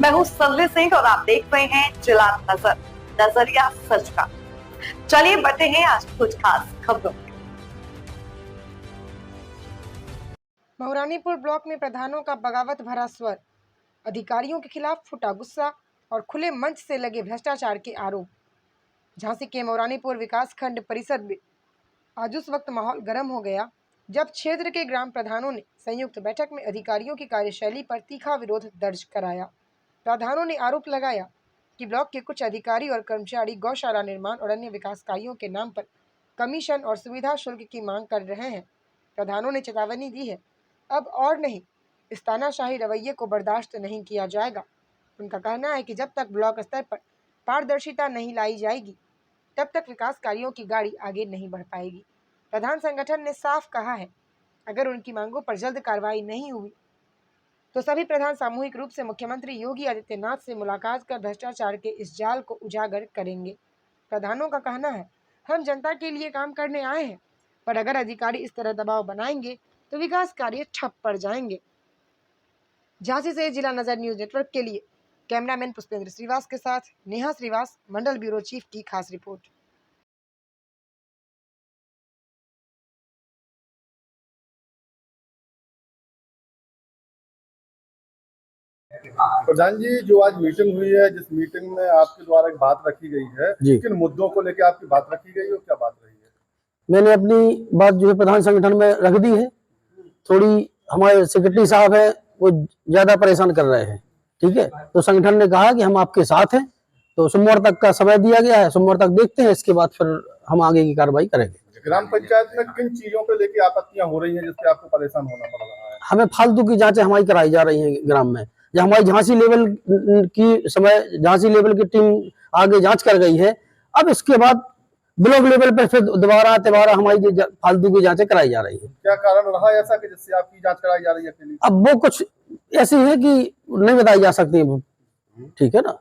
मैं हूं संजय सिंह और आप देख रहे हैं जिला नजर, नजरिया सच का। चलिए बढ़ते हैं आज कुछ खास खबरों में। बहुरानीपुर ब्लॉक में प्रधानों का बगावत भरा स्वर, अधिकारियों के खिलाफ फूटा गुस्सा और खुले मंच से लगे भ्रष्टाचार के आरोप। झांसी के बहुरानीपुर विकासखंड परिषद में आज उस वक्त माहौल गर्म हो गया जब क्षेत्र के ग्राम प्रधानों ने संयुक्त बैठक में अधिकारियों की कार्यशैली पर तीखा विरोध दर्ज कराया। प्रधानों ने आरोप लगाया कि ब्लॉक के कुछ अधिकारी और कर्मचारी गौशाला निर्माण और अन्य विकास कार्यों के नाम पर कमीशन और सुविधा शुल्क की मांग कर रहे हैं। प्रधानों ने चेतावनी दी है, अब और नहीं, इस तानाशाही रवैये को बर्दाश्त नहीं किया जाएगा। उनका कहना है कि जब तक ब्लॉक स्तर पर पारदर्शिता नहीं लाई जाएगी तब तक विकास कार्यों की गाड़ी आगे नहीं बढ़ पाएगी। प्रधान संगठन ने साफ कहा है, अगर उनकी मांगों पर जल्द कार्रवाई नहीं हुई तो सभी प्रधान सामूहिक रूप से मुख्यमंत्री योगी आदित्यनाथ से मुलाकात कर भ्रष्टाचार के इस जाल को उजागर करेंगे। प्रधानों का कहना है, हम जनता के लिए काम करने आए हैं, पर अगर अधिकारी इस तरह दबाव बनाएंगे तो विकास कार्य ठप पड़ जाएंगे। झांसी से जिला नजर न्यूज नेटवर्क के लिए कैमरामैन पुष्पेंद्र श्रीवास के साथ नेहा श्रीवास, मंडल ब्यूरो चीफ की खास रिपोर्ट। प्रधान जी, जो आज मीटिंग हुई है, जिस मीटिंग में आपके द्वारा एक बात रखी गई है, किन मुद्दों को लेकर आपकी बात रखी गई और क्या बात रही है? मैंने अपनी बात जो है प्रधान संगठन में रख दी है। थोड़ी हमारे सेक्रेटरी साहब है वो ज्यादा परेशान कर रहे हैं, ठीक है, तो संगठन ने कहा कि हम आपके साथ हैं, तो सोमवार तक का समय दिया गया है। सोमवार तक देखते हैं, इसके बाद फिर हम आगे की कार्रवाई करेंगे। ग्राम पंचायत में किन चीजों को लेकर आपत्तियां हो रही हैं जिससे आपको परेशान होना पड़ रहा है? हमें फालतू की जांचें हमारी कराई जा रही हैं ग्राम में। जब हमारी झांसी लेवल की टीम आगे जांच कर गई है, अब इसके बाद ब्लॉक लेवल पे फिर दोबारा हमारी फालतू की जांचें कराई जा रही है। क्या कारण रहा ऐसा कि जिससे आपकी जांच कराई जा रही है अकेली? अब वो कुछ ऐसी है कि नहीं बताई जा सकती, ठीक है ना।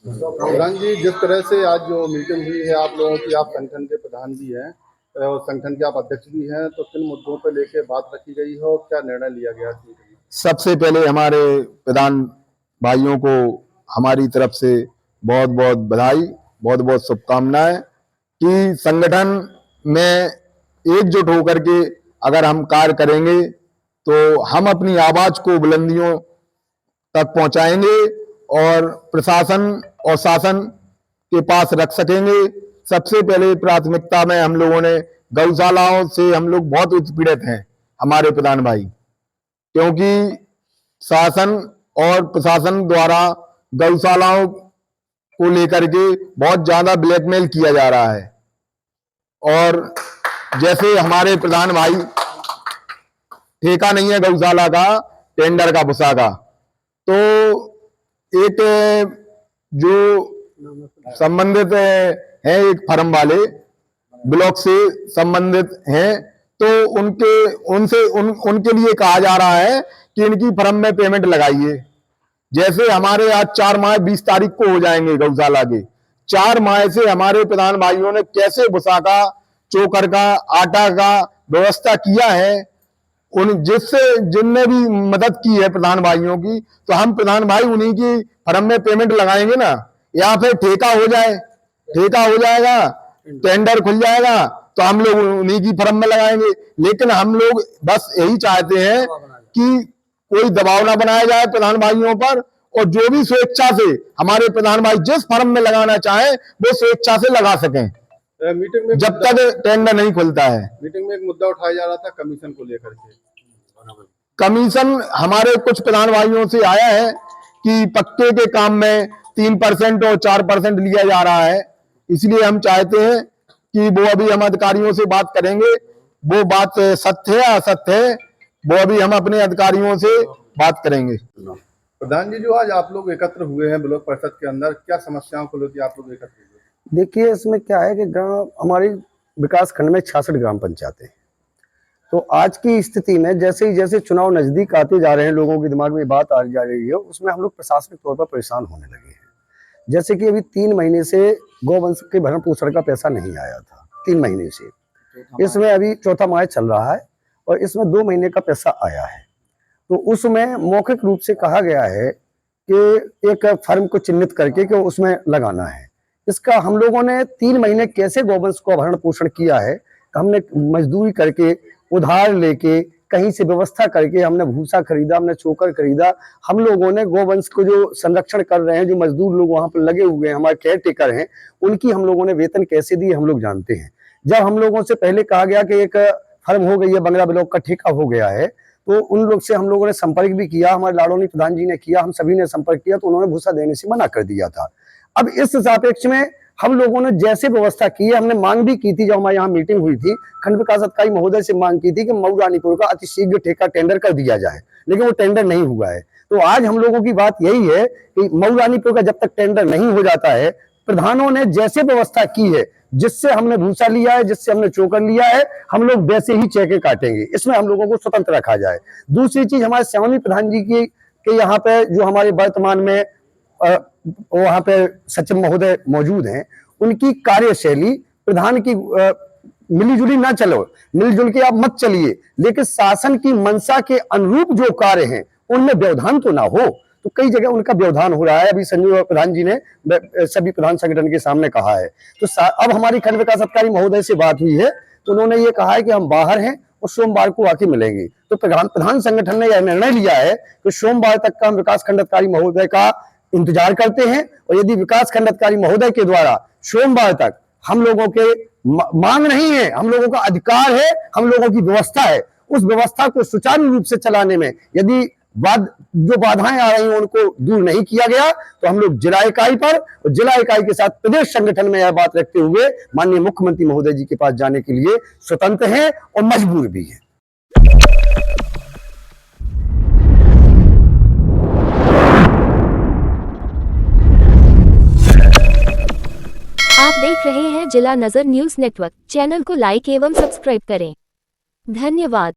प्रधान जी, जिस तरह से आज जो मीटिंग हुई है आप लोगों की, आप संगठन के प्रधान भी हैं और संगठन के आप अध्यक्ष भी हैं, तो किन मुद्दों पर लेकर बात रखी गई हो, क्या निर्णय लिया गया? सबसे पहले हमारे प्रधान भाइयों को हमारी तरफ से बहुत बहुत बधाई, बहुत बहुत शुभकामनाएं कि संगठन में एकजुट होकर के अगर हम कार्य करेंगे तो हम अपनी आवाज को बुलंदियों तक पहुंचाएंगे और प्रशासन और शासन के पास रख सकेंगे। सबसे पहले प्राथमिकता में हम लोगों ने गौशालाओं से हम लोग बहुत उत्पीड़ित हैं, हमारे प्रधान भाई, क्योंकि शासन और प्रशासन द्वारा गौशालाओं को लेकर के बहुत ज्यादा ब्लैकमेल किया जा रहा है। और जैसे हमारे प्रधान भाई, ठेका नहीं है गौशाला का, टेंडर का भूसा का, तो एक जो संबंधित है एक फर्म वाले ब्लॉक से संबंधित हैं, तो उनके लिए कहा जा रहा है कि इनकी फर्म में पेमेंट लगाइए। जैसे हमारे आज 4 माह 20 तारीख को हो जाएंगे गौशाला के, 4 माह से हमारे प्रधान भाइयों ने कैसे भूसा का, चोकर का, आटा का व्यवस्था किया है, जिनने भी मदद की है प्रधान भाइयों की, तो हम प्रधान भाई उन्हीं की फर्म में पेमेंट लगाएंगे ना, या फिर ठेका हो जाएगा, टेंडर खुल जाएगा तो हम लोग उन्हीं की फर्म में लगाएंगे। लेकिन हम लोग बस यही चाहते हैं कि कोई दबाव ना बनाया जाए प्रधान भाइयों पर, और जो भी स्वेच्छा से हमारे प्रधान भाई जिस फर्म में लगाना चाहे वो स्वेच्छा से लगा सकें, मीटिंग में जब तक टेंडर नहीं खुलता है। मीटिंग में एक मुद्दा उठाया जा रहा था कमीशन को लेकर के। कमीशन हमारे कुछ प्रधान भाइयों से आया है कि पक्के के काम में 3% और 4% लिया जा रहा है, इसलिए हम चाहते हैं कि वो अभी हम अधिकारियों से बात करेंगे, वो बात सत्य है असत्य है, वो अभी हम अपने अधिकारियों से बात करेंगे। प्रधान जी, जो आज आप लोग एकत्र हुए हैं ब्लॉक परिषद के अंदर, क्या समस्याओं को लेकर आप लोग एकत्र हुए? देखिए, इसमें क्या है कि हमारी विकास खंड में 66 ग्राम पंचायतें हैं, तो आज की स्थिति में जैसे चुनाव नजदीक आते जा रहे हैं, लोगों के दिमाग में बात आ जा रही है, उसमें हम लोग प्रशासनिक तौर पर परेशान होने लगे हैं। जैसे कि अभी 3 महीने से गौवंश के भरण पोषण का पैसा नहीं आया था, 3 महीने से, इसमें अभी 4था माह चल रहा है और इसमें 2 महीने का पैसा आया है। तो उसमें मौखिक रूप से कहा गया है कि एक फर्म को चिन्हित करके कि उसमें लगाना है। इसका हम लोगों ने 3 महीने कैसे गौवंश को भरण पोषण किया है। हमने मजदूरी करके, उधार लेके, कहीं से व्यवस्था करके हमने भूसा खरीदा, हमने चोकर खरीदा। हम लोगों ने गौवंश को जो संरक्षण कर रहे हैं, जो मजदूर लोग वहां पर लगे हुए हैं, हमारे केयर टेकर हैं, उनकी हम लोगों ने वेतन कैसे दिए हम लोग जानते हैं। जब हम लोगों से पहले कहा गया कि एक फर्म हो गई है, बंगला ब्लॉक का ठेका हो गया है, तो उन लोग से हम लोगों ने संपर्क भी किया, हमारे लाड़ौनी प्रधान जी ने किया, हम सभी ने संपर्क किया, तो उन्होंने भूसा देने से मना कर दिया था। अब इस सापेक्ष में हम लोगों ने जैसे व्यवस्था की है, हमने मांग भी की थी, जब हमारे यहाँ मीटिंग हुई थी, खंड विकास अधिकारी महोदय से मांग की थी कि मऊ रानीपुर का अतिशीघ्र ठेका टेंडर कर दिया जाए, लेकिन वो टेंडर नहीं हुआ है। तो आज हम लोगों की बात यही है कि मऊ रानीपुर का जब तक टेंडर नहीं हो जाता है, प्रधानों ने जैसे व्यवस्था की है, जिससे हमने भूसा लिया है, जिससे हमने चोकर लिया है, हम लोग वैसे ही चेके काटेंगे। इसमें हम लोगों को स्वतंत्र रखा जाए। दूसरी चीज, हमारे श्यामी प्रधान जी की के यहाँ पे जो हमारे वर्तमान में वहां पे सचिव महोदय मौजूद हैं, उनकी कार्यशैली प्रधान की मिलीजुली ना चलो, मिलजुल के आप मत चलिए, लेकिन शासन की मंशा के अनुरूप जो कार्य हैं उनमें व्यवधान तो ना हो। तो कई जगह उनका व्यवधान हो रहा है। अभी संजय प्रधान जी ने सभी प्रधान संगठन के सामने कहा है। तो अब हमारी खंड विकास अधिकारी महोदय से बात हुई है, तो उन्होंने ये कहा है कि हम बाहर हैं और सोमवार को आके मिलेंगे। तो प्रधान संगठन ने यह निर्णय लिया है कि सोमवार तक का हम विकास खंड अधिकारी महोदय का इंतजार करते हैं, और यदि विकास खंड अधिकारी महोदय के द्वारा सोमवार तक हम लोगों के मांग नहीं है, हम लोगों का अधिकार है, हम लोगों की व्यवस्था है, उस व्यवस्था को सुचारू रूप से चलाने में यदि जो बाधाएं आ रही हैं उनको दूर नहीं किया गया, तो हम लोग जिला इकाई पर और जिला इकाई के साथ प्रदेश संगठन में यह बात रखते हुए माननीय मुख्यमंत्री महोदय जी के पास जाने के लिए स्वतंत्र हैं और मजबूर भी हैं। आप देख रहे हैं जिला नजर न्यूज नेटवर्क। चैनल को लाइक एवं सब्सक्राइब करें। धन्यवाद।